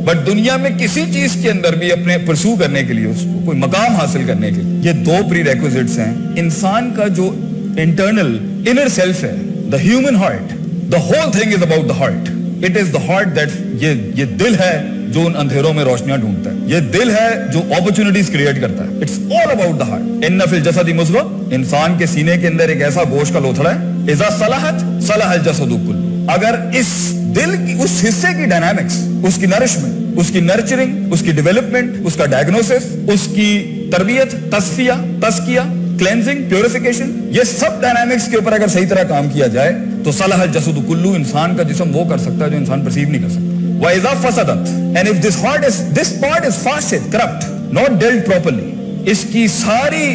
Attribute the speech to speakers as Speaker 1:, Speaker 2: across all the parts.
Speaker 1: But دنیا میں کسی چیز کے اندر بھی اپنے پرسو کرنے کے لیے, اس کو کوئی مقام حاصل کرنے کے لیے, یہ دو پری ریکوزٹس ہیں. انسان کا جو انٹرنل انر سیلف ہے, the human heart, the whole thing is about the heart. It is the heart that, یہ دل ہے جو ان اندھیروں میں روشنیاں ڈھونڈتا ہے, یہ دل ہے جو اپرچونٹیز کریٹ کرتا ہے. It's all about the heart. ان فی الجسد مضغہ, انسان کے سینے کے اندر ایک ایسا گوشت کا لوتھڑا ہے, اذا صلحت صلح الجسد کلہ. اگر اس دل کی اس حصے کی ڈائنامکس, اس کی نرشمنٹ, اس کی نرچرنگ, اس کی ڈیولپمنٹ, اس کا ڈائگنوسس, اس کی تربیت, تصفیہ, تزکیہ, کلینزنگ, پیوریفیکیشن, یہ سب ڈائنامکس کے اوپر اگر صحیح طرح کام کیا جائے تو صلح الجسد کلہ, انسان کا جسم وہ کر سکتا ہے جو انسان پرسیو نہیں کر سکتا. وَإِذَا فَسَدَتْ, and if this part is fasted, corrupt, not dealt properly, اس کی ساری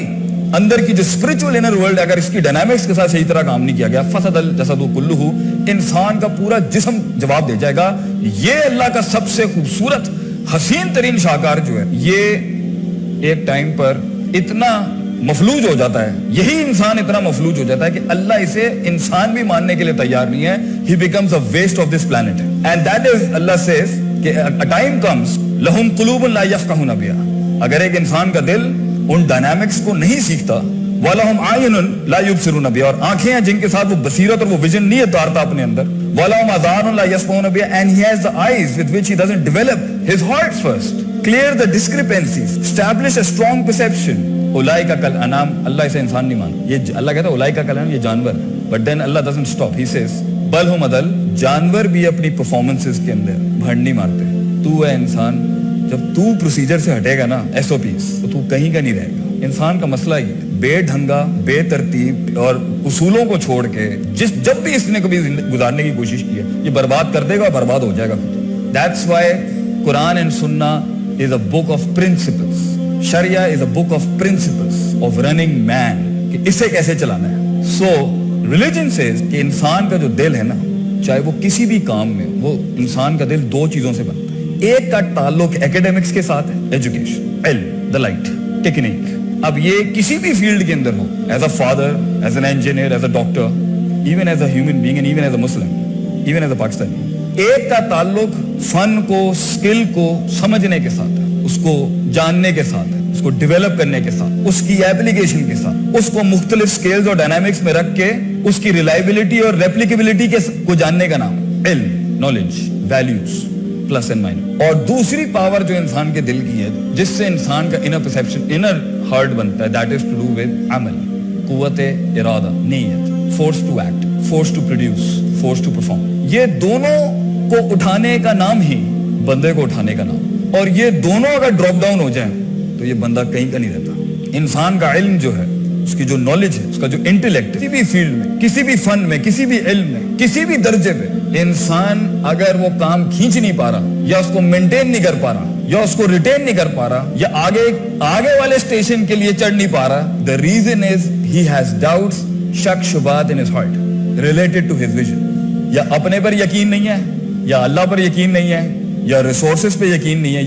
Speaker 1: اندر کی جو اسپرچول انر ورلڈ اگر اس کی ڈائنامکس کے ساتھ صحیح طرح کام نہیں کیا گیا, فسد الجسد کلہ, انسان کا پورا جسم جواب دے جائے گا. یہ اللہ کا سب سے خوبصورت حسین ترین شاہکار جو ہے, یہ ایک ٹائم پر اتنا مفلوج ہو جاتا ہے, یہی انسان اتنا مفلوج ہو جاتا ہے کہ اللہ اسے انسان بھی ماننے کے لیے تیار نہیں ہے. He becomes a waste of this planet. And that is, Allah says کہ a time comes لَهُمْ قُلُوبٌ لَا يَفْقَهُونَ بِهَا, اگر ایک انسان کا دل ان ڈائنامکس کو نہیں سیکھتا, وَلَهُمْ عَيْنٌ لَا يُبْصِرُونَ بِهَا, اور آنکھیں ہیں جن کے ساتھ وہ بصیرت اور وہ ویژن نہیں اتارتا اپنے اندر, وَلَهُمْ آذَانٌ لَا يَسْمَعُونَ بِهَا, and he has the eyes with which he doesn't develop his heart first, clear the discrepancies, establish a strong perception. اولئک کالانعام, اللہ اسے انسان نہیں مانتا, یہ اللہ کہتا ہے اولئک کالانعام, یہ جانور ہے. But then Allah doesn't stop, he says بل ہم اضل, جانور بھی اپنی پرفارمنسز کے اندر بھڑ نہیں مارتے. تو ہے انسان, جب تو پروسیجر سے ہٹے گا نا, ایس او پیز, تو کہیں کا نہیں رہے گا. انسان کا مسئلہ یہ بے ڈھنگا, بے ترتیب اور اصولوں کو چھوڑ کے جب بھی اس نے کبھی گزارنے کی کوشش کی ہے, یہ برباد کر دے گا, برباد ہو جائے گا. That's why Quran and Sunnah is a book of principles. Sharia is a book of principles of running man, کہ اسے کیسے چلانا ہے. So religion says کہ انسان کا جو دل ہے نا, چاہے وہ کسی بھی کام میں, وہ انسان کا دل دو چیزوں سے بنتا ہے. ایک کا تعلق ایکیڈیمکس کے ساتھ ہے, ایجوکیشن, علم, دا لائٹ, ٹیکنیک. اب یہ کسی بھی فیلڈ کے اندر ہو, as a father, as an engineer, as a doctor, even as a human being, and even as a Muslim, even as a Pakistani. ایک کا تعلق فن کو, اسکل کو سمجھنے کے ساتھ ہے, اس کو جاننے کے ساتھ ہے, اس کو ڈیولپ کرنے کے ساتھ, اس کی ایپلیکیشن کے ساتھ, اس کو مختلف سکیلز اور ڈائنامکس میں رکھ کے اس کی ریلائبلٹی اور ریپلیکیبلٹی کو جاننے کا نام علم, knowledge, values, plus and minus. اور دوسری پاور جو انسان کے دل کی ہے, جس سے انسان کا انر پرسیپشن, انر ہارٹ بنتا ہے, that is to do with عمل, قوت ارادہ, نیت, force to act, force to produce, force to perform. یہ دونوں کو اٹھانے کا نام ہی بندے کو اٹھانے کا نام. اور یہ دونوں اگر ڈراپ ڈاؤن ہو جائیں تو یہ بندہ کہیں کا نہیں رہتا. انسان کا علم جو ہے, اس کی جو نالج ہے, اس کا جو انٹلیکٹ, کسی بھی فیلڈ میں, کسی بھی فن میں, کسی بھی علم میں, کسی بھی درجے پہ, انسان اگر وہ کام کھینچ نہیں پا رہا, یا اس کو مینٹین نہیں کر پا رہا, یا اس کو ریٹین نہیں کر پا رہا, یا آگے والے اسٹیشن کے لیے چڑھ نہیں پا رہا, the reason is he has doubts, شک شبہات in his heart related to his vision. یا اپنے پر یقین نہیں ہے, یا اللہ پر یقین نہیں ہے, یا ریسورسز پہ یقین نہیں ہے,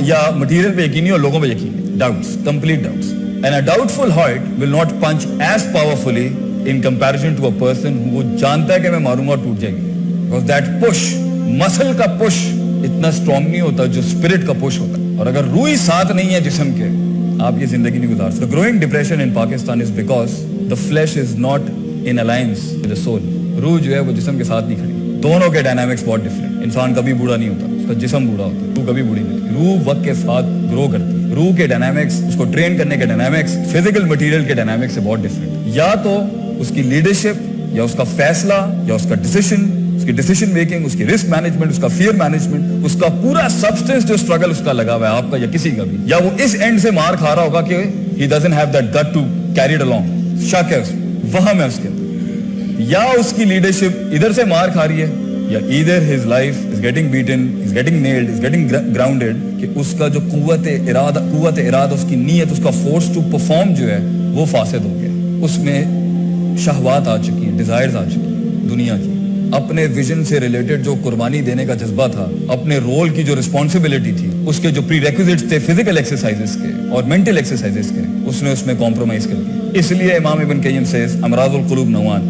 Speaker 1: یا مٹیریل پہ یقین نہیں, اور لوگوں پہ یقین نہیں. Doubts, complete doubts. And a doubtful heart will not punch as powerfully in comparison to a person who وہ جانتا ہے کہ میں ماروں گا اور ٹوٹ جائے گی. Because that push, muscle کا push اتنا strong نہیں ہوتا جو spirit کا push ہوتا. اور اگر روح ہی ساتھ نہیں ہے جسم کے, آپ یہ زندگی نہیں گزار سکتے. The growing depression in Pakistan is because the flesh is not in alliance with the soul. روح جو ہے وہ جسم کے ساتھ نہیں کھڑی. دونوں کے ڈائنامکس بہت ڈفرینٹ. انسان کبھی بوڑھا نہیں ہوتا, اس کا جسم بوڑھا ہوتا ہے, روح کبھی بوڑھی نہیں ہوتی. روح وقت کے ساتھ گرو کرتی ہے. روح کے ڈائنامکس, اس کو ٹرین کرنے کے ڈائنامکس, فزیکل مٹیریل کے ڈائنامکس سے بہت ڈفرینٹ. یا تو اس کی لیڈرشپ, یا اس کا فیصلہ, یا اس کا ڈیسیشن, اس کی ڈیسیشن میکنگ, اس کی رسک مینجمنٹ, اس کا فیئر مینجمنٹ, اس کا پورا سبسٹنس جو اسٹرگل اس کا لگا ہوا ہے, آپ کا یا کسی کا بھی, یا وہ اس اینڈ سے مار کھا رہا ہوگا کہ he doesn't have that gut to carry it along. شک ہے, وہم ہے اس کے اندر. یا اس کی لیڈرشپ ادھر سے مار کھا رہی ہے, یا either his life is getting beaten, is getting nailed, is getting grounded, کہ اس کا جو قوت ارادہ, اس کی نیت, اس کا فورس ٹو پرفارم جو ہے وہ فاسد ہو گیا. اس میں شہوات آ چکی ہیں, ڈیزائرز آ چکی ہیں دنیا کی. اپنے ویژن سے ریلیٹڈ جو قربانی دینے کا جذبہ تھا, اپنے رول کی جو رسپانسبلٹی تھی, اس کے جو پری ریکوزٹس تھے فزیکل ایکسرسائزز کے اور مینٹل ایکسرسائزز کے, اس نے اس میں کمپرومائز کر دیا. اس لیے امام ابن قیم سیز امراض القلوب نوعان,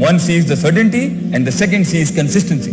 Speaker 1: One sees the certainty and the second sees consistency.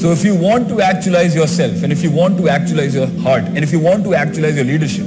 Speaker 1: So if you want to actualize yourself and if you want to actualize your heart and if you want to actualize your leadership,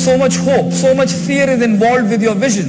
Speaker 1: so much hope, so much fear is involved with your vision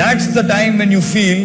Speaker 1: That's the time when you feel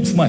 Speaker 1: It's my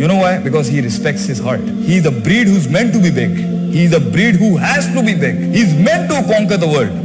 Speaker 1: You know why? Because he respects his heart. He is a breed who's meant to be big. He is a breed who has to be big. He is meant to conquer the world.